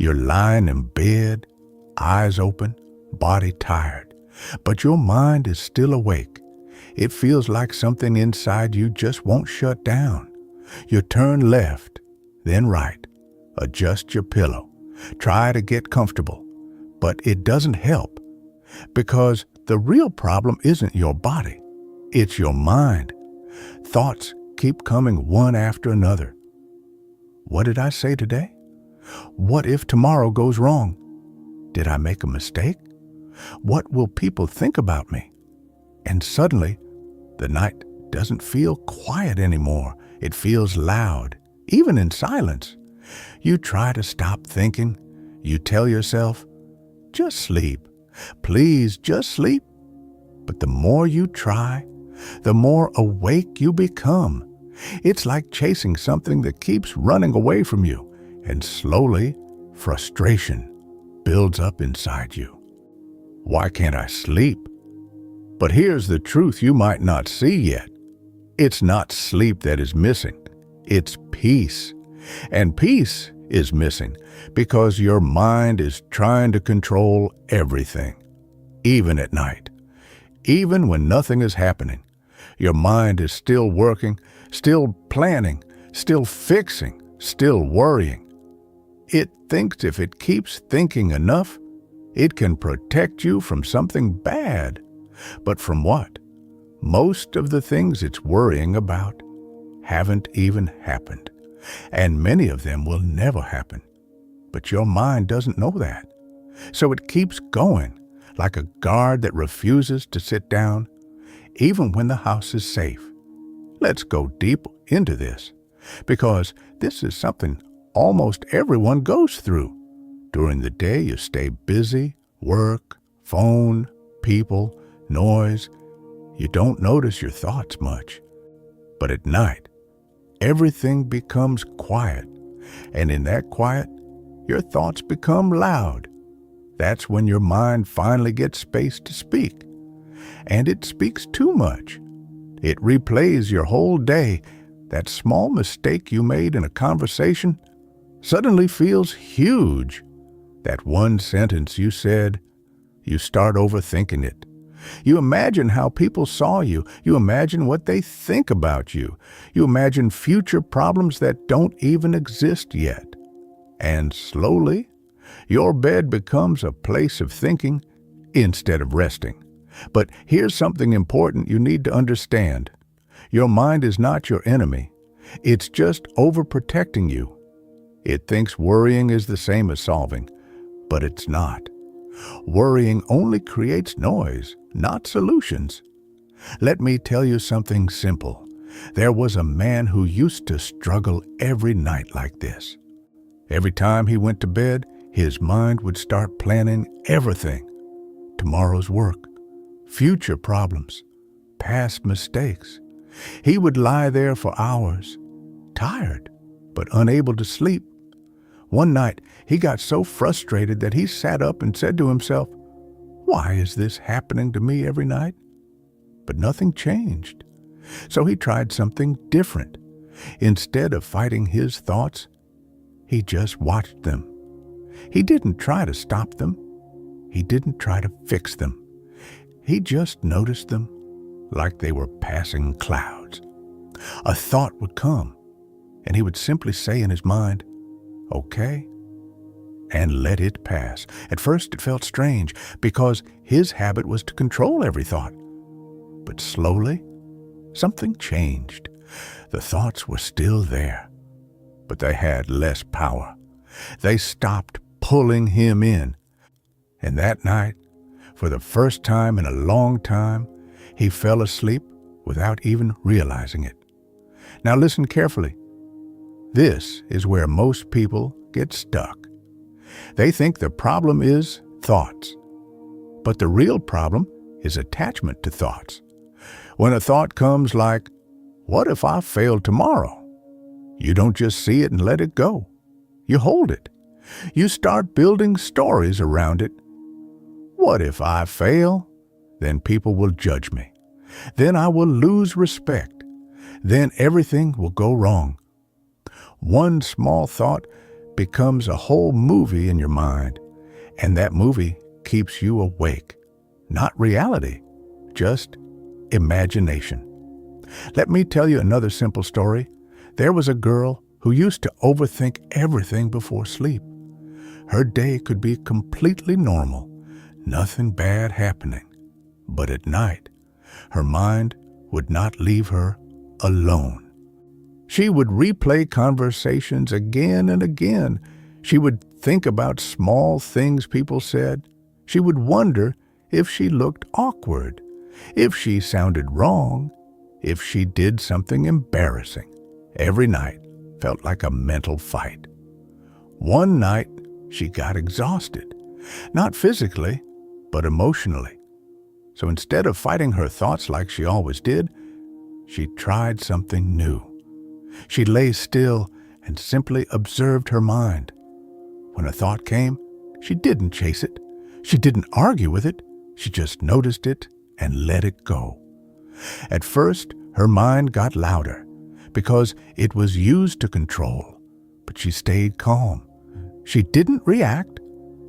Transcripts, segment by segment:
You're lying in bed, eyes open, body tired, but your mind is still awake. It feels like something inside you just won't shut down. You turn left, then right, adjust your pillow, try to get comfortable, but it doesn't help because the real problem isn't your body, it's your mind. Thoughts keep coming one after another. What did I say today? What if tomorrow goes wrong? Did I make a mistake? What will people think about me? And suddenly, the night doesn't feel quiet anymore. It feels loud, even in silence. You try to stop thinking. You tell yourself, just sleep. Please, just sleep. But the more you try, the more awake you become. It's like chasing something that keeps running away from you, and slowly, frustration builds up inside you. Why can't I sleep? But here's the truth you might not see yet. It's not sleep that is missing. It's peace. And peace is missing because your mind is trying to control everything, even at night. Even when nothing is happening, your mind is still working, still planning, still fixing, still worrying. It thinks if it keeps thinking enough, it can protect you from something bad. But from what? Most of the things it's worrying about haven't even happened, and many of them will never happen. But your mind doesn't know that. So it keeps going, like a guard that refuses to sit down, even when the house is safe. Let's go deep into this, because this is something almost everyone goes through. During the day, you stay busy, work, phone, people, noise. You don't notice your thoughts much. But at night, everything becomes quiet. And in that quiet, your thoughts become loud. That's when your mind finally gets space to speak. And it speaks too much. It replays your whole day. That small mistake you made in a conversation suddenly feels huge. That one sentence you said, you start overthinking it. You imagine how people saw you. You imagine what they think about you. You imagine future problems that don't even exist yet. And slowly, your bed becomes a place of thinking instead of resting. But here's something important you need to understand. Your mind is not your enemy. It's just overprotecting you. It thinks worrying is the same as solving, but it's not. Worrying only creates noise, not solutions. Let me tell you something simple. There was a man who used to struggle every night like this. Every time he went to bed, his mind would start planning everything. Tomorrow's work, future problems, past mistakes. He would lie there for hours, tired, but unable to sleep. One night, he got so frustrated that he sat up and said to himself, "Why is this happening to me every night?" But nothing changed. So he tried something different. Instead of fighting his thoughts, he just watched them. He didn't try to stop them. He didn't try to fix them. He just noticed them like they were passing clouds. A thought would come, and he would simply say in his mind, "Okay," and let it pass. At first it felt strange because his habit was to control every thought. But slowly, something changed. The thoughts were still there, but they had less power. They stopped pulling him in. And that night, for the first time in a long time, he fell asleep without even realizing it. Now listen carefully. This is where most people get stuck. They think the problem is thoughts, but the real problem is attachment to thoughts. When a thought comes like, "What if I fail tomorrow?" you don't just see it and let it go. You hold it. You start building stories around it. What if I fail? Then people will judge me. Then I will lose respect. Then everything will go wrong. One small thought becomes a whole movie in your mind, and that movie keeps you awake. Not reality, just imagination. Let me tell you another simple story. There was a girl who used to overthink everything before sleep. Her day could be completely normal, nothing bad happening. But at night, her mind would not leave her alone. She would replay conversations again and again. She would think about small things people said. She would wonder if she looked awkward, if she sounded wrong, if she did something embarrassing. Every night felt like a mental fight. One night, she got exhausted, not physically, but emotionally. So instead of fighting her thoughts like she always did, she tried something new. She lay still and simply observed her mind. When a thought came, she didn't chase it. She didn't argue with it. She just noticed it and let it go. At first, her mind got louder because it was used to control, but she stayed calm. She didn't react.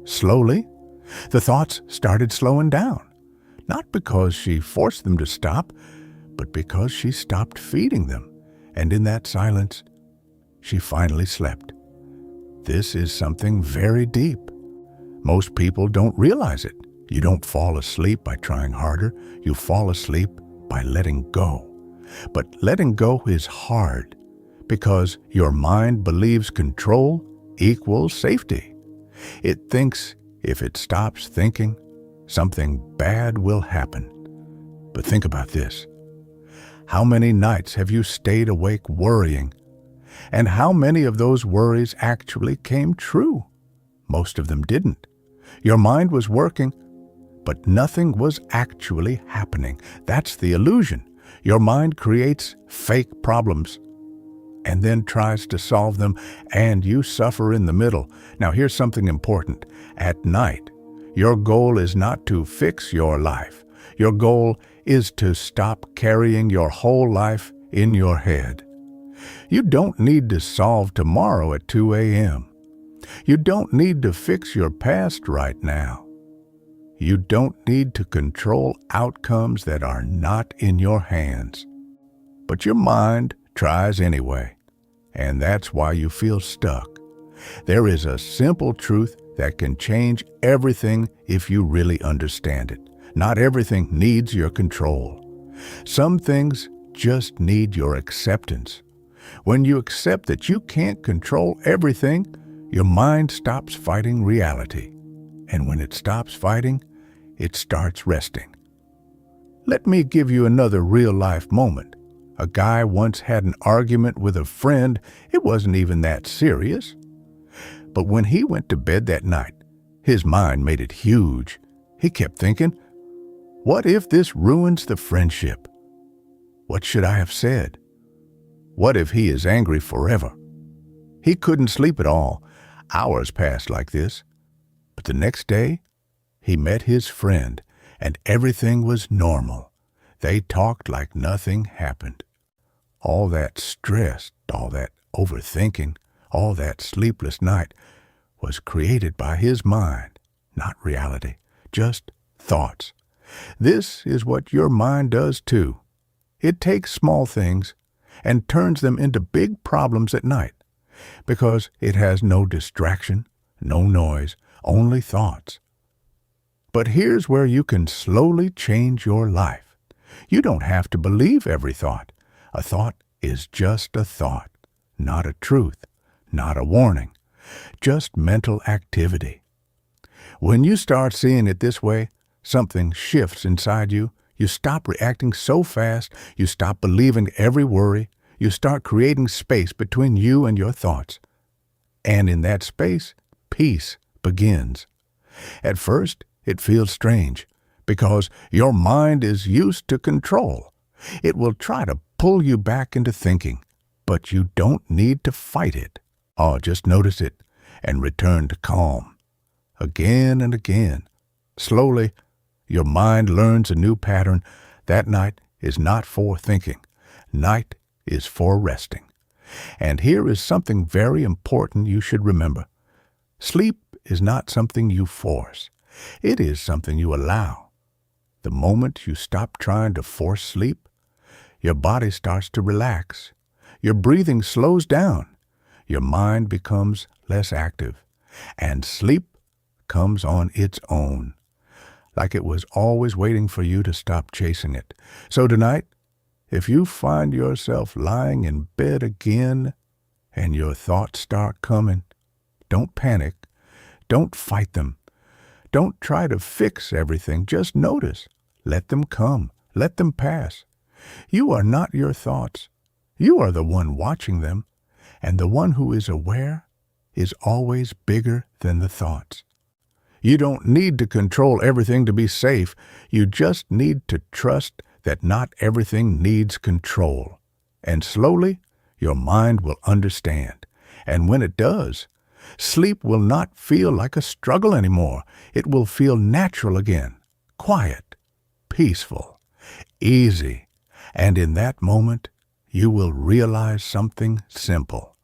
Slowly, the thoughts started slowing down, not because she forced them to stop, but because she stopped feeding them. And in that silence, she finally slept. This is something very deep. Most people don't realize it. You don't fall asleep by trying harder. You fall asleep by letting go. But letting go is hard because your mind believes control equals safety. It thinks if it stops thinking, something bad will happen. But think about this. How many nights have you stayed awake worrying? And how many of those worries actually came true? Most of them didn't. Your mind was working, but nothing was actually happening. That's the illusion. Your mind creates fake problems and then tries to solve them, and you suffer in the middle. Now, here's something important. At night, your goal is not to fix your life. Your goal is to stop carrying your whole life in your head. You don't need to solve tomorrow at 2 a.m. You don't need to fix your past right now. You don't need to control outcomes that are not in your hands. But your mind tries anyway, and that's why you feel stuck. There is a simple truth that can change everything if you really understand it. Not everything needs your control. Some things just need your acceptance. When you accept that you can't control everything, your mind stops fighting reality. And when it stops fighting, it starts resting. Let me give you another real-life moment. A guy once had an argument with a friend. It wasn't even that serious. But when he went to bed that night, his mind made it huge. He kept thinking, what if this ruins the friendship? What should I have said? What if he is angry forever? He couldn't sleep at all. Hours passed like this. But the next day, he met his friend, and everything was normal. They talked like nothing happened. All that stress, all that overthinking, all that sleepless night was created by his mind, not reality, just thoughts. This is what your mind does too. It takes small things and turns them into big problems at night because it has no distraction, no noise, only thoughts. But here's where you can slowly change your life. You don't have to believe every thought. A thought is just a thought, not a truth, not a warning, just mental activity. When you start seeing it this way, something shifts inside you. You stop reacting so fast. You stop believing every worry. You start creating space between you and your thoughts. And in that space, peace begins. At first, it feels strange because your mind is used to control. It will try to pull you back into thinking, but you don't need to fight it. Oh, just notice it and return to calm. Again and again, slowly, your mind learns a new pattern. That night is not for thinking. Night is for resting. And here is something very important you should remember. Sleep is not something you force. It is something you allow. The moment you stop trying to force sleep, your body starts to relax. Your breathing slows down. Your mind becomes less active. And sleep comes on its own, like it was always waiting for you to stop chasing it. So tonight, if you find yourself lying in bed again and your thoughts start coming, don't panic. Don't fight them. Don't try to fix everything. Just notice. Let them come. Let them pass. You are not your thoughts. You are the one watching them, and the one who is aware is always bigger than the thoughts. You don't need to control everything to be safe. You just need to trust that not everything needs control. And slowly, your mind will understand. And when it does, sleep will not feel like a struggle anymore. It will feel natural again, quiet, peaceful, easy. And in that moment, you will realize something simple.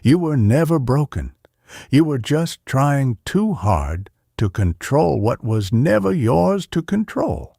You were never broken. You were just trying too hard to control what was never yours to control.